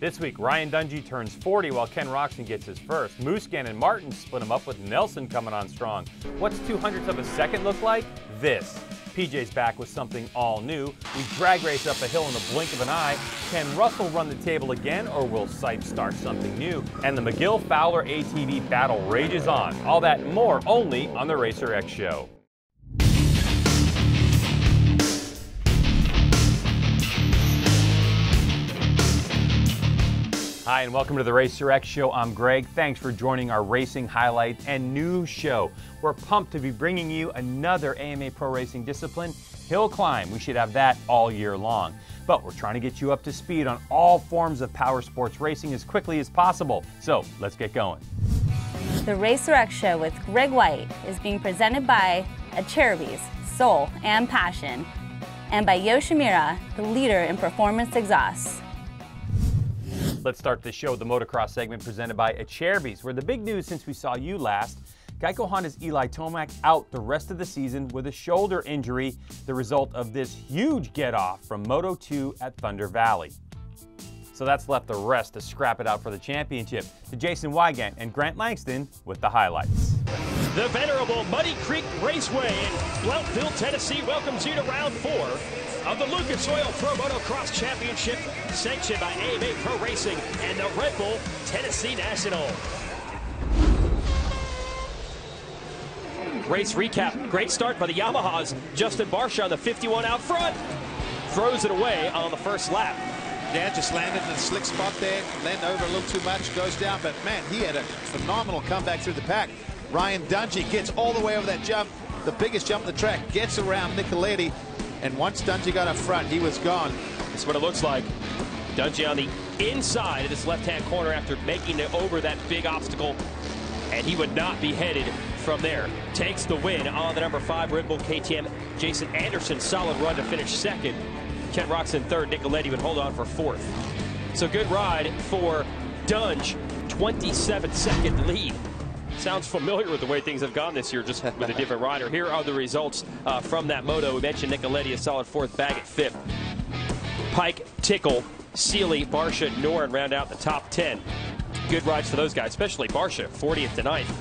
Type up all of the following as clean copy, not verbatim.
This week, Ryan Dungey turns 40 while Ken Roczen gets his first. Musquin and Martin split him up with Nelson coming on strong. What's 2/100ths of a second look like? This. PJ's back with something all new. We drag race up a hill in the blink of an eye. Can Russell run the table again, or will Sipes start something new? And the McGill-Fowler ATV battle rages on. All that and more only on the Racer X Show. Hi, and welcome to the Racer X Show. I'm Greg. Thanks for joining our racing highlights and news show. We're pumped to be bringing you another AMA Pro Racing discipline, hill climb. We should have that all year long. But we're trying to get you up to speed on all forms of power sports racing as quickly as possible. So let's get going. The Racer X Show with Greg White is being presented by Acheruby's Soul and Passion, and by Yoshimura, the leader in performance exhausts. Let's start the show with the motocross segment presented by Acheruby's, where the big news since we saw you last, Geico Honda's Eli Tomac out the rest of the season with a shoulder injury, the result of this huge get-off from Moto 2 at Thunder Valley. So that's left the rest to scrap it out for the championship. To Jason Wygant and Grant Langston with the highlights. The venerable Muddy Creek Raceway in Blounteville, Tennessee welcomes you to round 4 of the Lucas Oil Pro Motocross Championship, sanctioned by AMA Pro Racing and the Red Bull Tennessee National. Race recap, great start by the Yamahas. Justin Barsha on the 51 out front, throws it away on the first lap. Yeah, just landed in a slick spot there, landed over a little too much, goes down, but man, he had a phenomenal comeback through the pack. Ryan Dungey gets all the way over that jump, the biggest jump on the track, gets around Nicoletti, and once Dungey got up front, he was gone. That's what it looks like. Dungey on the inside of this left-hand corner after making it over that big obstacle, and he would not be headed from there. Takes the win on the number 5 Red Bull KTM. Jason Anderson, solid run to finish second. Ken Roczen third. Nicoletti would hold on for 4th. So good ride for Dunge. 27-second lead. Sounds familiar with the way things have gone this year, just with a different rider. Here are the results from that moto. We mentioned Nicoletti, a solid 4th, Baggett 5th. Pike, Tickle, Seeley, Barsha, Noren round out the top 10. Good rides for those guys, especially Barsha, 40th to 9th.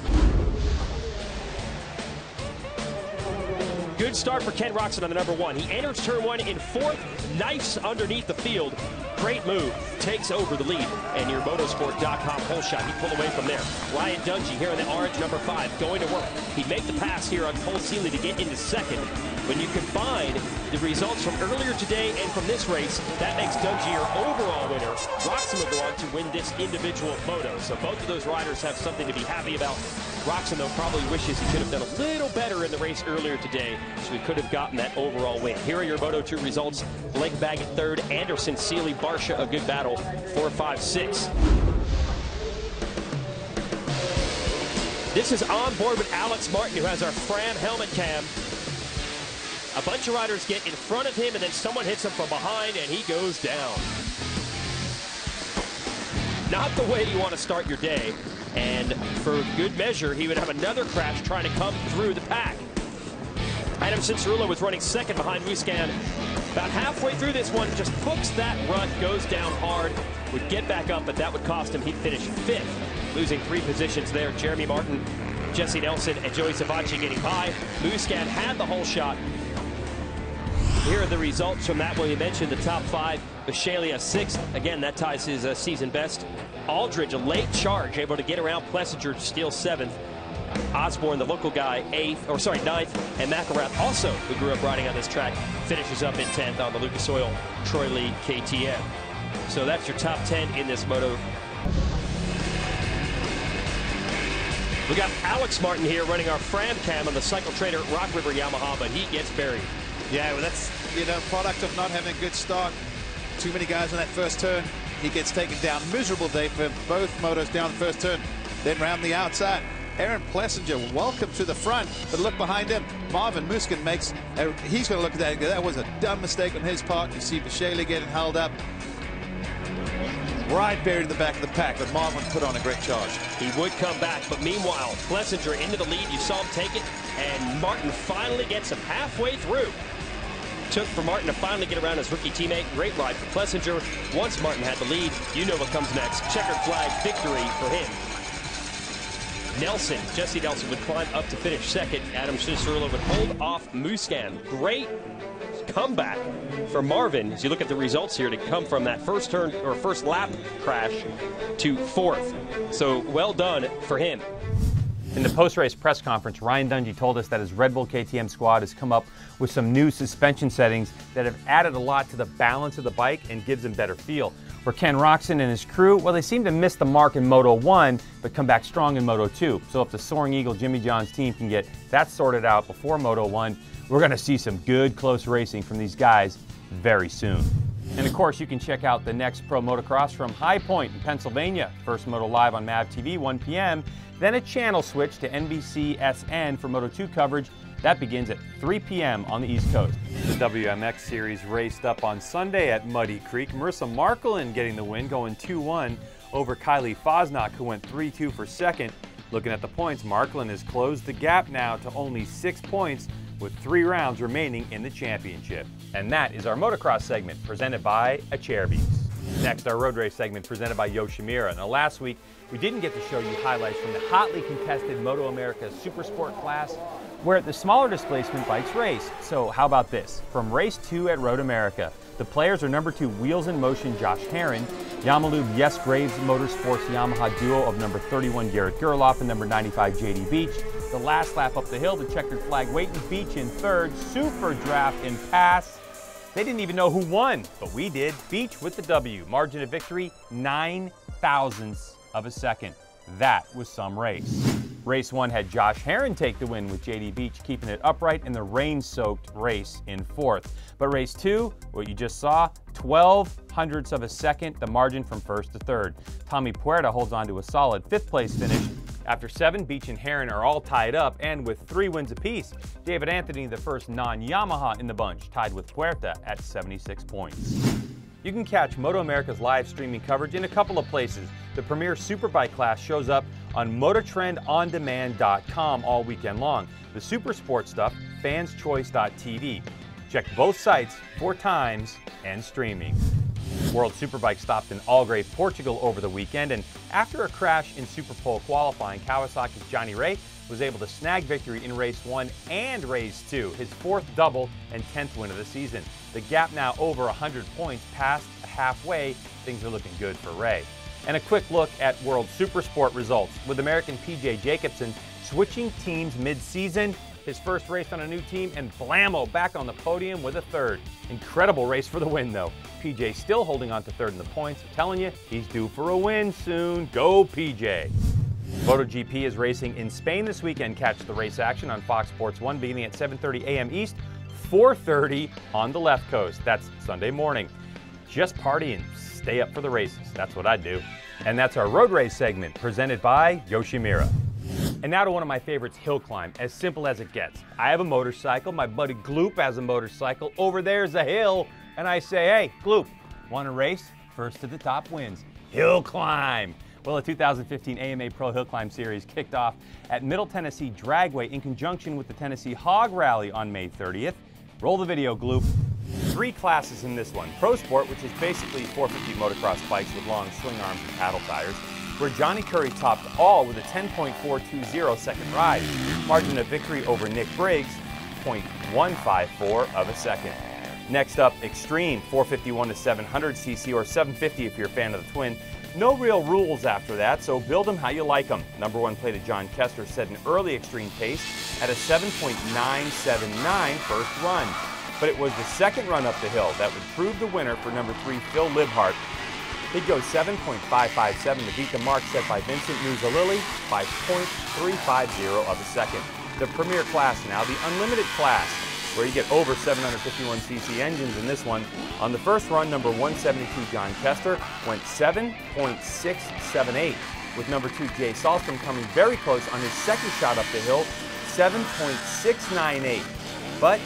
Good start for Ken Roczen on the number 1. He enters turn 1 in 4th, knifes underneath the field. Great move, takes over the lead. And your motorsport.com pole shot, he pulled away from there. Ryan Dungey here in the orange, number 5, going to work. He made the pass here on Cole Seeley to get into second. When you combine the results from earlier today and from this race, that makes Dungey your overall winner. Roczen will go on to win this individual moto. So both of those riders have something to be happy about. Roczen, though, probably wishes he could have done a little better in the race earlier today, so he could have gotten that overall win. Here are your Moto 2 results. Blake Baggett 3rd, Anderson, Seeley, Barsha, a good battle, 4, 5, 6. This is on board with Alex Martin, who has our Fram helmet cam. A bunch of riders get in front of him, and then someone hits him from behind, and he goes down. Not the way you want to start your day. And for good measure, he would have another crash trying to come through the pack. Adam Cianciarulo was running 2nd behind Musquin. About halfway through this one, just books that rut, goes down hard, would get back up, but that would cost him. He'd finish 5th, losing 3 positions there. Jeremy Martin, Jesse Nelson, and Joey Savacci getting by. Musquin had the whole shot. Here are the results from that one. We mentioned the top 5. Bisceglia 6th. Again, that ties his season best. Aldridge, a late charge, able to get around Plessinger to steal 7th. Osborne, the local guy, 9th. And McElrath, also, who grew up riding on this track, finishes up in 10th on the Lucas Oil Troy Lee KTM. So that's your top 10 in this moto. We got Alex Martin here running our Fram cam on the Cycle Trader Rock River Yamaha, but he gets buried. Yeah, well, that's, product of not having a good start. Too many guys on that first turn. He gets taken down. Miserable day for both motos down the first turn. Then round the outside. Aaron Plessinger, welcome to the front. But look behind him. Marvin Musquin makes, he's going to look at that and go, that was a dumb mistake on his part. You see Bisceglia getting held up. Right buried in the back of the pack, but Marvin put on a great charge. He would come back, but meanwhile, Plessinger into the lead. You saw him take it, and Martin finally gets him halfway through. took for Martin to finally get around his rookie teammate. Great ride for Plessinger. Once Martin had the lead, you know what comes next. Checkered flag victory for him. Jesse Nelson would climb up to finish second. Adam Cicerullo would hold off Musquin. Great comeback for Marvin as you look at the results here to come from that first turn or first lap crash to fourth. So well done for him. In the post-race press conference, Ryan Dungey told us that his Red Bull KTM squad has come up with some new suspension settings that have added a lot to the balance of the bike and gives him better feel. For Ken Roczen and his crew, well, they seem to miss the mark in Moto 1, but come back strong in Moto 2. So if the Soaring Eagle Jimmy John's team can get that sorted out before Moto 1, we're going to see some good close racing from these guys very soon. And of course, you can check out the next Pro Motocross from High Point in Pennsylvania. First Moto Live on MAV TV, 1 p.m. Then a channel switch to NBC SN for Moto 2 coverage. That begins at 3 p.m. on the East Coast. The WMX Series raced up on Sunday at Muddy Creek. Marissa Markelin getting the win, going 2-1 over Kylie Fosnock, who went 3-2 for second. Looking at the points, Markelin has closed the gap now to only 6 points with 3 rounds remaining in the championship. And that is our motocross segment presented by Acherbys. Next, our road race segment presented by Yoshimura. Now, last week, we didn't get to show you highlights from the hotly contested Moto America Super Sport class, where the smaller displacement bikes race. So how about this? From race 2 at Road America, the players are number 2 Wheels in Motion Josh Herron, Yamalube Yes Graves Motorsports Yamaha duo of number 31 Garrett Gerloff and number 95 JD Beach. The last lap up the hill, the checkered flag waiting, Beach in third, super draft in pass. They didn't even know who won, but we did. Beach with the W. Margin of victory, 9 thousandths of a second. That was some race. Race 1 had Josh Herron take the win with JD Beach keeping it upright in the rain-soaked race in fourth. But race 2, what you just saw, 12 hundredths of a second, the margin from first to third. Tommy Puerta holds on to a solid 5th place finish. After 7, Beach and Herron are all tied up, and with 3 wins apiece, David Anthony, the first non-Yamaha in the bunch, tied with Puerta at 76 points. You can catch Moto America's live streaming coverage in a couple of places. The premier Superbike class shows up on MotorTrendOnDemand.com all weekend long. The Super Sport stuff, fanschoice.tv. Check both sites for times and streaming. World Superbike stopped in Algarve, Portugal over the weekend, and after a crash in Superpole qualifying, Kawasaki's Johnny Ray was able to snag victory in race 1 and race 2, his 4th double and 10th win of the season. The gap now over 100 points, past halfway. Things are looking good for Ray. And a quick look at World Supersport results, with American PJ Jacobsen switching teams mid-season. His first race on a new team, and blammo, back on the podium with a 3rd. Incredible race for the win, though. PJ still holding on to 3rd in the points. I'm telling you, he's due for a win soon. Go PJ. MotoGP is racing in Spain this weekend. Catch the race action on Fox Sports 1 beginning at 7:30 a.m. East, 4:30 on the left coast. That's Sunday morning. Just party and stay up for the races. That's what I'd do. And that's our road race segment presented by Yoshimura. And now to one of my favorites, hill climb, as simple as it gets. I have a motorcycle, my buddy Gloop has a motorcycle, over there's a hill, and I say, hey, Gloop, want to race? First to the top wins. Hill climb. Well, the 2015 AMA Pro Hill Climb Series kicked off at Middle Tennessee Dragway in conjunction with the Tennessee Hog Rally on May 30th. Roll the video, Gloop. 3 classes in this one. Pro Sport, which is basically 450 motocross bikes with long swing arms and paddle tires, where Johnny Curry topped all with a 10.420 second ride. Margin of victory over Nick Briggs, 0.154 of a second. Next up, Extreme, 451 to 700 cc or 750 if you're a fan of the twin. No real rules after that, so build them how you like them. Number 1 plate of John Kester set an early Extreme pace at a 7.979 first run. But it was the second run up the hill that would prove the winner for number 3, Phil Libhart. He'd go 7.557 to beat the mark set by Vincent Muzzolilli by 0.350 of a second. The premier class now, the unlimited class, where you get over 751cc engines in this one. On the first run, number 172 John Kester went 7.678, with number 2 Jay Sahlstrom coming very close on his second shot up the hill, 7.698. But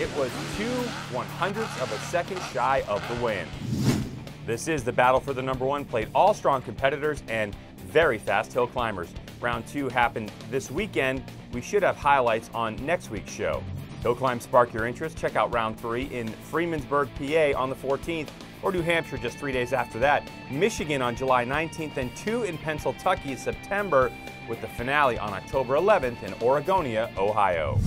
it was 2/100ths of a second shy of the win. This is the battle for the number 1 plate. All strong competitors and very fast hill climbers. Round 2 happened this weekend. We should have highlights on next week's show. Hill climbs spark your interest? Check out round 3 in Freemansburg, PA on the 14th, or New Hampshire just 3 days after that. Michigan on July 19th, and 2 in Pennsylvania in September, with the finale on October 11th in Oregonia, Ohio.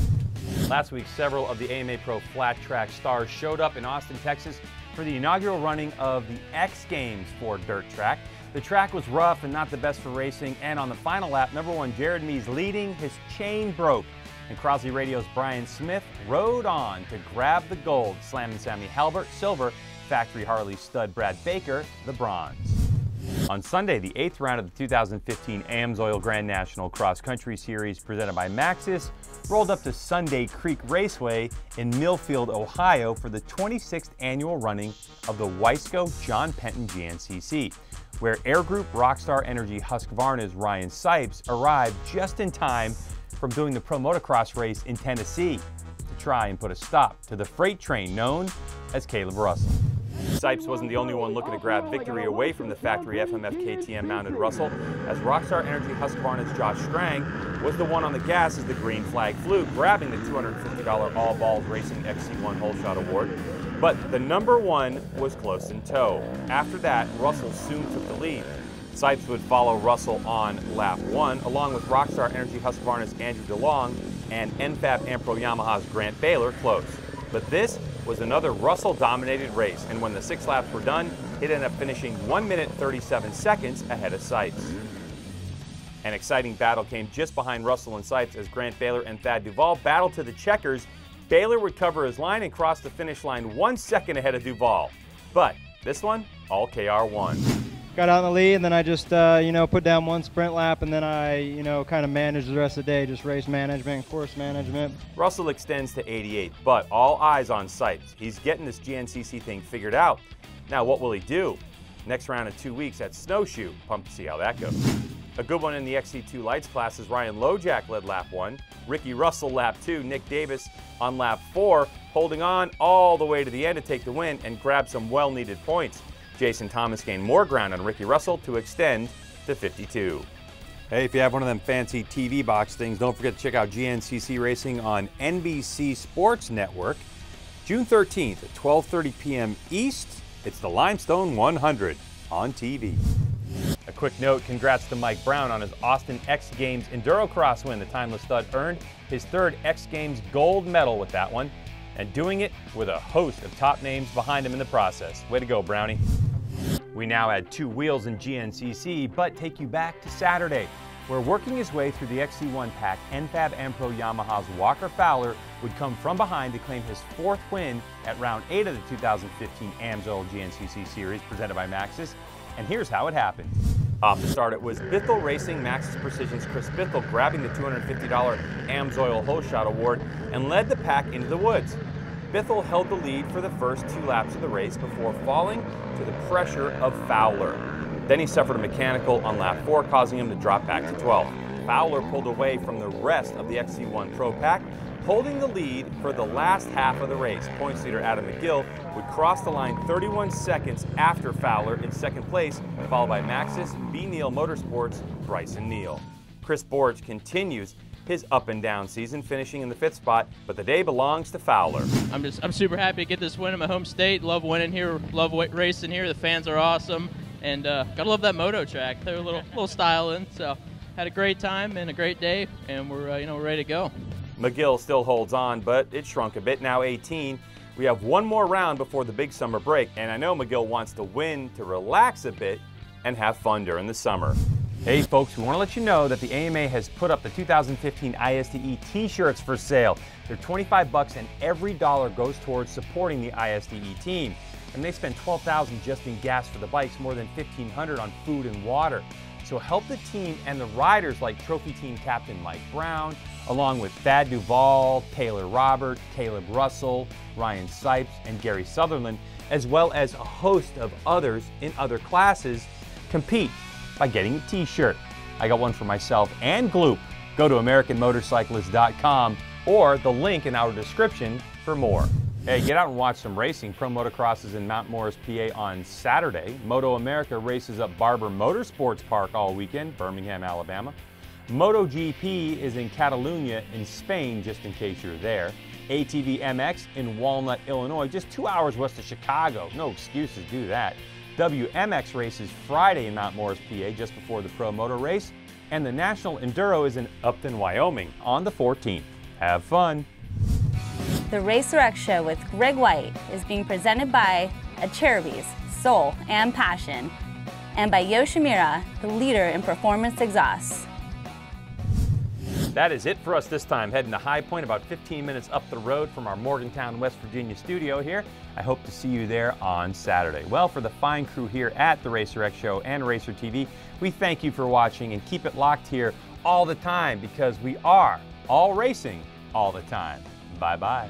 Last week, several of the AMA Pro Flat Track stars showed up in Austin, Texas for the inaugural running of the X Games for dirt track. The track was rough and not the best for racing, and on the final lap, #1 Jared Mees leading, his chain broke, and Crosley Radio's Brian Smith rode on to grab the gold, slamming Sammy Halbert silver, Factory Harley stud Brad Baker the bronze. On Sunday, the 8th round of the 2015 AMSOIL Grand National Cross Country Series presented by Maxxis rolled up to Sunday Creek Raceway in Millfield, Ohio for the 26th annual running of the Weisco John Penton GNCC, where Air Group Rockstar Energy Husqvarna's Ryan Sipes arrived just in time from doing the Pro Motocross race in Tennessee to try and put a stop to the freight train known as Caleb Russell. Sipes wasn't the only one looking to grab victory away from the factory FMF KTM mounted Russell, as Rockstar Energy Husqvarna's Josh Strang was the one on the gas as the green flag flew, grabbing the $250 All Balls Racing XC1 Whole Shot Award. But the #1 was close in tow. After that, Russell soon took the lead. Sipes would follow Russell on lap 1, along with Rockstar Energy Husqvarna's Andrew DeLong and NFAB Ampro Yamaha's Grant Baylor close. But this was another Russell-dominated race, and when the 6 laps were done, it ended up finishing 1 minute 37 seconds ahead of Sipes. An exciting battle came just behind Russell and Sipes as Grant Baylor and Thad Duvall battled to the checkers. Baylor would cover his line and cross the finish line 1 second ahead of Duvall. But this one, all KR won. Got out in the lead, and then I just, put down 1 sprint lap, and then I, kind of managed the rest of the day, just race management, course management. Russell extends to 88, but all eyes on Sipes. He's getting this GNCC thing figured out. Now, what will he do? Next round in 2 weeks at Snowshoe. Pumped to see how that goes. A good one in the XC2 Lights class is Ryan Lojack led lap 1, Ricky Russell lap 2, Nick Davis on lap 4, holding on all the way to the end to take the win and grab some well-needed points. Jason Thomas gained more ground on Ricky Russell to extend to 52. Hey, if you have one of them fancy TV box things, don't forget to check out GNCC Racing on NBC Sports Network. June 13th at 12:30 p.m. East, it's the Limestone 100 on TV. A quick note, congrats to Mike Brown on his Austin X Games Endurocross win. The timeless stud earned his 3rd X Games gold medal with that one, and doing it with a host of top names behind him in the process. Way to go, Brownie. We now add 2 wheels in GNCC, but take you back to Saturday, where working his way through the XC1 pack, NFAB Ampro Yamaha's Walker Fowler would come from behind to claim his 4th win at round 8 of the 2015 AMSOIL GNCC Series presented by Maxxis, and here's how it happened. Off the start, it was Bithell Racing Maxxis Precision's Chris Bithell grabbing the $250 AMSOIL Whole Shot Award and led the pack into the woods. Bithell held the lead for the first 2 laps of the race before falling to the pressure of Fowler. Then he suffered a mechanical on lap 4, causing him to drop back to 12th. Fowler pulled away from the rest of the XC1 Pro Pack, holding the lead for the last half of the race. Points leader Adam McGill would cross the line 31 seconds after Fowler in 2nd place, followed by Maxxis B. Neal Motorsports' Bryson Neal. Chris Borge continues his up and down season, finishing in the 5th spot, but the day belongs to Fowler. I'm super happy to get this win in my home state. Love winning here, love racing here. The fans are awesome, and gotta love that moto track. They're a little styling, so had a great time and a great day, and we're ready to go. McGill still holds on, but it shrunk a bit, now 18. We have 1 more round before the big summer break, and I know McGill wants to win to relax a bit and have fun during the summer. Hey folks, we want to let you know that the AMA has put up the 2015 ISTE t-shirts for sale. They're $25 and every dollar goes towards supporting the ISTE team. And they spend $12,000 just in gas for the bikes, more than $1,500 on food and water. So help the team and the riders like Trophy Team Captain Mike Brown, along with Thad Duvall, Taylor Robert, Caleb Russell, Ryan Sipes, and Gary Sutherland, as well as a host of others in other classes, compete by getting a t-shirt. I got one for myself and Gloop. Go to AmericanMotorcyclist.com or the link in our description for more. Hey, get out and watch some racing. Pro Motocross is in Mount Morris, PA on Saturday. Moto America races up Barber Motorsports Park all weekend, Birmingham, Alabama. MotoGP is in Catalunya in Spain, just in case you're there. ATV MX in Walnut, Illinois, just 2 hours west of Chicago. No excuses, do that. WMX races Friday in Mount Morris, PA, just before the Pro Moto race. And the National Enduro is in Upton, Wyoming on the 14th. Have fun. The RacerX Show with Greg White is being presented by Cherubies, Soul and Passion, and by Yoshimura, the leader in performance exhausts. That is it for us this time, heading to High Point, about 15 minutes up the road from our Morgantown, West Virginia studio here. I hope to see you there on Saturday. Well, for the fine crew here at the RacerX Show and RacerTV, we thank you for watching, and keep it locked here all the time, because we are all racing all the time. Bye-bye.